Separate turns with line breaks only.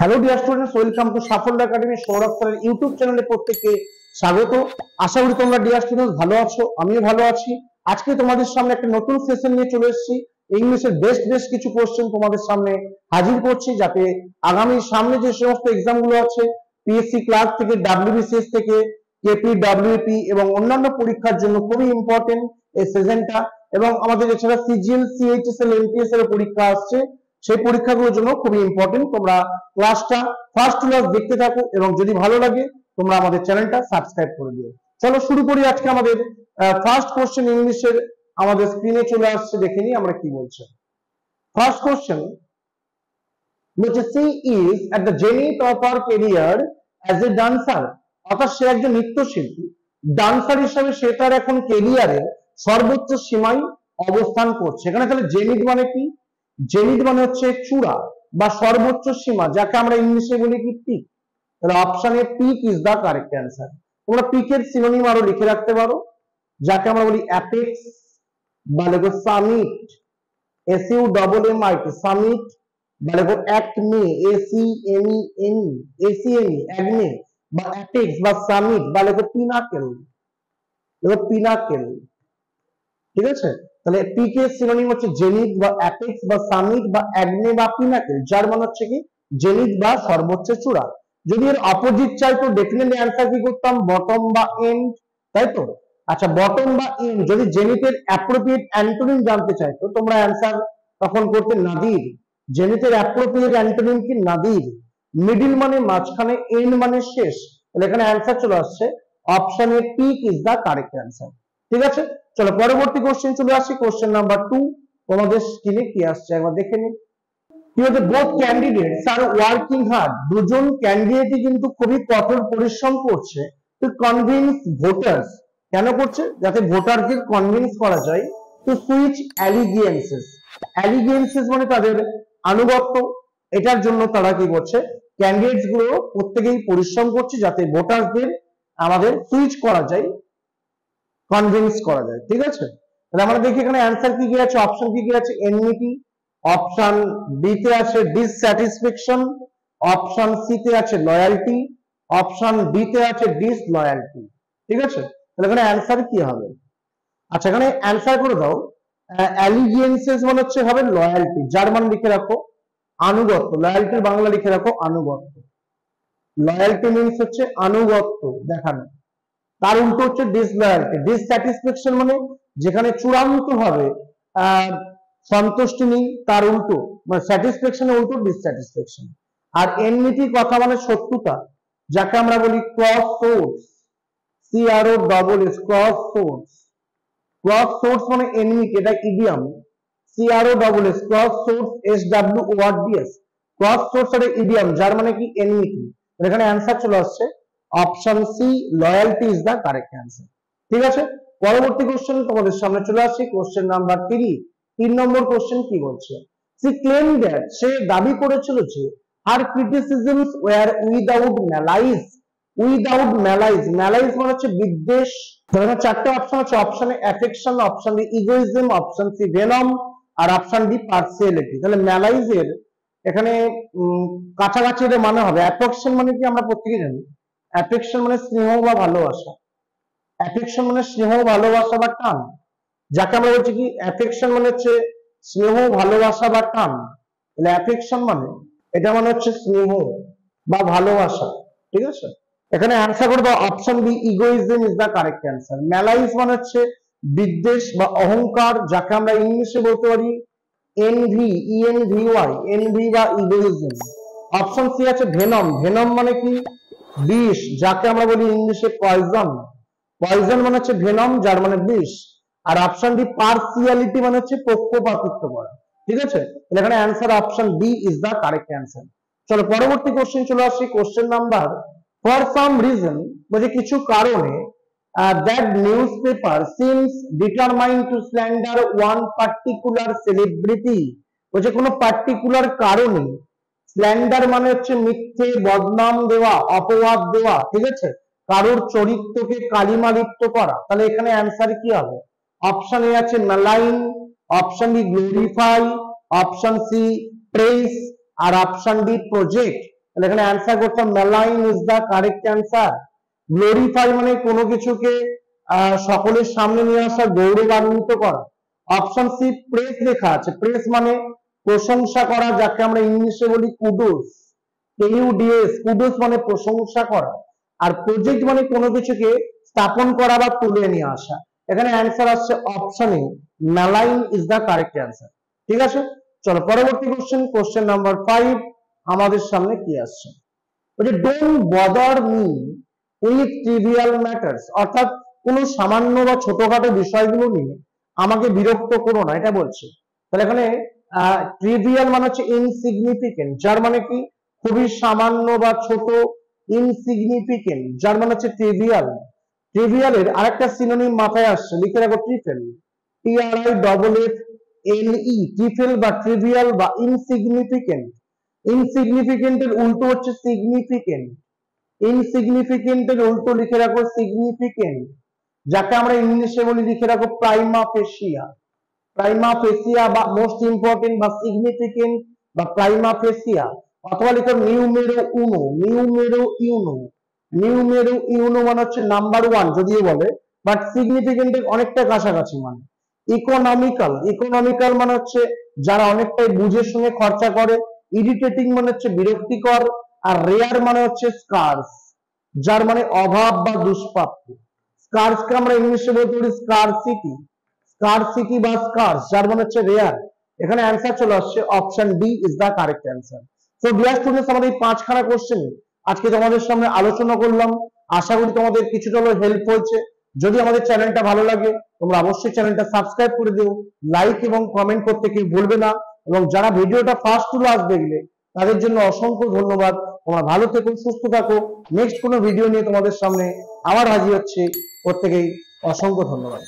Hello dear students, welcome to সাফল্য academy Sourav স্যারের YouTube চ্যানেলে প্রত্যেককে স্বাগত। আশা করি তোমরা ডিয়ার স্টুডেন্টস ভালো আছো, আমিও ভালো আছি। আজকে তোমাদের সামনে একটা নতুন সেশন নিয়ে চলে এসেছি। ইংলিশের বেস্ট কিছু কোশ্চেন তোমাদের সামনে হাজির করছি, যাতে আগামী সামনে যে সমস্ত এক্সাম গুলো আছে, পিএসসি ক্লাস থেকে, ডাব্লিউবিসিএস থেকে, কেপি, ডাব্লিউপি এবং অন্যান্য পরীক্ষার জন্য খুবই ইম্পর্টেন্ট এই সেশনটা। এবং আমাদের এছাড়া সিজিএল, সিএইচএসএল, এমটিএস এর পরীক্ষা আসছে, সেই পরীক্ষাগুলোর জন্য খুবই ইম্পর্টেন্ট। তোমরা ক্লাসটা ফার্স্ট টু লাস্ট দেখতে থাকো এবং যদি ভালো লাগে তোমরা আমাদের চ্যানেলটা সাবস্ক্রাইব করে দিও। চলো শুরু করি। আজকে আমাদের ফার্স্ট কোশ্চেন ইংলিশের আমাদের স্ক্রিনে চলে আসছে, দেখে নিই আমরা কি বলছে। ফার্স্ট কোশ্চেন বলছে, she is at the zenith of her career as a dancer. অর্থাৎ সে একজন নৃত্যশিল্পী, ডান্সার হিসাবে সে তার এখন ক্যারিয়ারের সর্বোচ্চ সীমায় অবস্থান করছে। এখানে তাহলে জেনিথ মানে কি? জেনিথ মানে হচ্ছে চূড়া বা সর্বোচ্চ সীমা, যাকে আমরা ইংলিশে বলি কি পিক। তাহলে option A pick is the correct answer. তোমরা পিকের সিনোনিম আরো লিখে রাখতে পারো, যাকে আমরা বলি অ্যাপেক্স বা লেখো সামিট, SUMMIT সামিট, বা লেখো অ্যাকমে, ACME অ্যাকমে, বা অ্যাপেক্স বা সামিট, বা লেখো পিনাকেল, পিনাকেল। ঠিক আছে, তাহলে পিক এর সিনোনিম হচ্ছে জেনিথ বা অ্যাপেক্স বা সামিট বা অ্যাগনে বা পিনাকেল, যার মানে হচ্ছে কি জেনিথ বা সর্বোচ্চ চূড়া। যদি এর অপোজিট চাই তো ডেফিনেটলি অ্যান্সার কি করতাম? বটম বা এন্ড, তাই তো? আচ্ছা, বটম বা এন্ড। যদি জেনিথের অ্যাপ্রোপ্রিয়েট অ্যান্টোনিম জানতে চাই তো তোমরা অ্যান্সার তখন করতে নাদির। জেনিথের অ্যাপ্রোপ্রিয়েট অ্যান্টোনিম কি? নাদির। মিডিল মানে মাঝখানে, এন্ড মানে শেষ। তাহলে এখানে অ্যান্সার চলে আসছে option A, pick is the correct answer. ঠিক আছে, চলো পরবর্তী কোশ্চেন চলে আসি। কোশ্চেন নাম্বার 2 তোমাদের স্ক্রিনে কি আসছে একবার দেখে নিন। কি হচ্ছে? Both candidates are working hard. দুজন ক্যান্ডিডেটই কিন্তু খুবই কঠোর পরিশ্রম করছে টু কনভিন্স ভোটার্স। কেন করছে? যাতে ভোটারদের কনভিন্স করা যায় টু সুইচ অ্যালিগেন্সেস। অ্যালিগেন্সেস মানে তাদের আনুগত্য। এটার জন্য তারা কি করছে? ক্যান্ডিডেটস গুলো প্রত্যেকেই পরিশ্রম করছে যাতে ভোটারদের আমাদের সুইচ করা যায়, কনভিন্স করা যায়। ঠিক আছে, তাহলে আমরা দেখি এখানে অ্যান্সার কি কি আছে, অপশন কি কি আছে। এনমিটি, অপশন বি তে আছে ডিসস্যাটিসফ্যাকশন, অপশন সি তে আছে লয়ালটি, অপশন ডি তে আছে ডিসলয়ালটি। ঠিক আছে, তাহলে এখানে অ্যান্সার কি হবে? আচ্ছা, এখানে অ্যান্সার করে দাও। অ্যালিগেন্সেস মানে হচ্ছে হবে লয়ালটি, যার মান লিখে রাখো আনুগত্য। লয়ালটির বাংলা লিখে রাখো আনুগত্য। লয়ালটি মিন্স হচ্ছে আনুগত্য দেখানো। তার উল্টো হচ্ছে ডিসলয়ালটি। ডিসস্যাটিসফ্যাকশন মানে যেখানে চূড়ান্ত ভাবে সন্তুষ্টি নেই, তার উল্টো মানে স্যাটিসফ্যাকশনের উল্টো ডিসস্যাটিসফ্যাকশন। আর এনমিটি কথা মানে শত্রুতা, যাকে আমরা বলি cross swords, CROSS, cross swords. Cross swords মানে এনমিটি, এটা idiom. CROSS, cross swords, SWORDS, cross swords এর ইডিয়াম, যার মানে কি এনমিটি। এখানে অ্যান্সার চলে আসছে option C, loyalty is the correct answer. ঠিক আছে, পরবর্তী কোশ্চেন তোমাদের সামনে চলে আসছি। কোশ্চেন নাম্বার 3 নম্বর কোশ্চেন কি বলছে? সি ক্লেম দ্যাট, সে দাবি করেছিল যে her criticisms were without malice. Without malice, malice মানে হচ্ছে বিদ্বেষ। ধরো চারটে অপশন আছে, option A affection, option B egoism, option C venom, আর অপশন ডি পার্সিয়ালিটি। তাহলে ম্যালাইজের এখানে কাছাকাছি এর মানে হবে অ্যাফেকশন। মানে কি আমরা প্রত্যেকেই জানি, অ্যাফেকশন মানে স্নেহ বা ভালোবাসা। অ্যাফেকশন মানে স্নেহ, ভালোবাসা বা টান, যাকে আমরা বলছি কি অ্যাফেকশন মানে হচ্ছে স্নেহ, ভালোবাসা বা টান। তাহলে অ্যাফেকশন মানে এটা মানে হচ্ছে স্নেহ বা ভালোবাসা। ঠিক আছে, এখানে অ্যান্সার করে দাও option B, egoism is the correct answer. Malice মানে হচ্ছে বিদ্বেষ বা অহংকার, যাকে আমরা ইংলিশে বলতে পারি এনভি বা ইগোইজম। অপশন সি আছে ভেনম। ভেনম মানে কি বিষ, যাকে আমরা বলি ইংলিশে পয়জন। পয়জন মানে হচ্ছে ভেনম, যার মানে বিষ। আর অপশন ডি পার্সিয়ালিটি মানে হচ্ছে পক্ষপাতিত্ব করা। ঠিক আছে, এখানে answer option B is the correct answer. চলো পরবর্তী কোশ্চেন চলে আসছি। Question number, for some reason, বলছে কিছু কারণে that newspaper seems determined to slander one particular celebrity। বলছে কোনো পার্টিকুলার কারণে, স্ল্যান্ডার মানে হচ্ছে মিথ্যে, বদনাম দেওয়া, অপবাদ দেওয়া। ঠিক আছে, কারোর চরিত্রকে কালিমালিপ্ত করা। তাহলে এখানে অ্যান্সার কি হবে? অপশন এ আছে malign, option B glorify, option C press, আর অপশন ডি প্রজেক্ট। তাহলে এখানে অ্যান্সার করতাম malign is the correct answer. Glorify মানে কোনো কিছুকে সকলের সামনে নিয়ে আসা, গৌরবান্বিত করা। অপশন সি প্রেস লেখা আছে, প্রেস মানে প্রশংসা করা, যাকে আমরা ইংলিশে বলি কুডোস, KUDS, কুডোস মানে প্রশংসা করা। আর প্রজেক্ট মানে কোনো কিছুকে স্থাপন করা বা তুলে নিয়ে আসা। এখানে অ্যান্সার আসছে option A, malign is the correct answer. ঠিক আছে, চলো পরবর্তী কোশ্চেন, কোশ্চেন নাম্বার 5 আমাদের সামনে কি আসছে, বলছে don't bother me with trivial matters, অর্থাৎ কোনো সামান্য বা ছোটখাটো বিষয়গুলো নিয়ে আমাকে বিরক্ত করো না, এটা বলছে। তাহলে এখানে ট্রিভিয়াল মানে হচ্ছে ইনসিগনিফিকেন্ট, যার মানে কি খুবই সামান্য বা ছোট, ইনসিগনিফিকেন্ট যার মানে হচ্ছে ট্রিভিয়াল। ট্রিভিয়ালের আরেকটা সিনোনিম মাথায় আসছে, লিখে রাখো ট্রিফেল, TRIFFLE, ট্রিফেল বা ট্রিভিয়াল বা ইনসিগনিফিকেন্ট। ইনসিগনিফিকেন্টের উল্টো হচ্ছে সিগনিফিকেন্ট, ইনসিগনিফিকেন্টের উল্টো লিখে রাখো সিগনিফিকেন্ট, যাকে আমরা ইংলিশে বলি, লিখে রাখো প্রাইমা ফেসিয়া। প্রাইমা ফেসিয়া বা মোস্ট ইম্পর্টেন্ট বা সিগনিফিকেন্ট বা প্রাইমা ফেসিয়া, অথবা লিখো নিউমেরো উনো, নিউমেরো ইউনো। নিউমেরো ইউনো মানে হচ্ছে নাম্বার 1 যদিও বলে, বাট সিগনিফিকেন্টের অনেকটা কাছাকাছি মানে। ইকোনমিক্যাল, ইকোনমিক্যাল মানে হচ্ছে যারা অনেকটাই বুঝে শুনে খরচা করে। ইরিটেটিং মানে হচ্ছে বিরক্তিকর। আর রেয়ার মানে হচ্ছে স্কার্স, যার মানে অভাব বা দুষ্প্রাপ্য। স্কার্সকে আমরা ইংলিশে বলতে পারি স্কারসিটি, স্কারসিটি বা স্কার্স, যার মানে হচ্ছে রেয়ার। এখানে অ্যান্সার চলে আসছে option D is the correct answer. So dear students, আমাদের এই 5খানা কোশ্চেন আজকে তোমাদের সামনে আলোচনা করলাম। আশা করি তোমাদের কিছুটা হলেও হেল্প হয়েছে। যদি আমাদের চ্যানেলটা ভালো লাগে তোমরা অবশ্যই চ্যানেলটা সাবস্ক্রাইব করে দিও, লাইক এবং কমেন্ট করতে কেউ ভুলবে না। এবং যারা ভিডিওটা ফার্স্ট টু লাস্ট দেখলে তাদের জন্য অসংখ্য ধন্যবাদ। তোমরা ভালো থেকো, সুস্থ থাকো। নেক্সট কোনো ভিডিও নিয়ে তোমাদের সামনে আবার হাজির হচ্ছে, প্রত্যেকেই অসংখ্য ধন্যবাদ।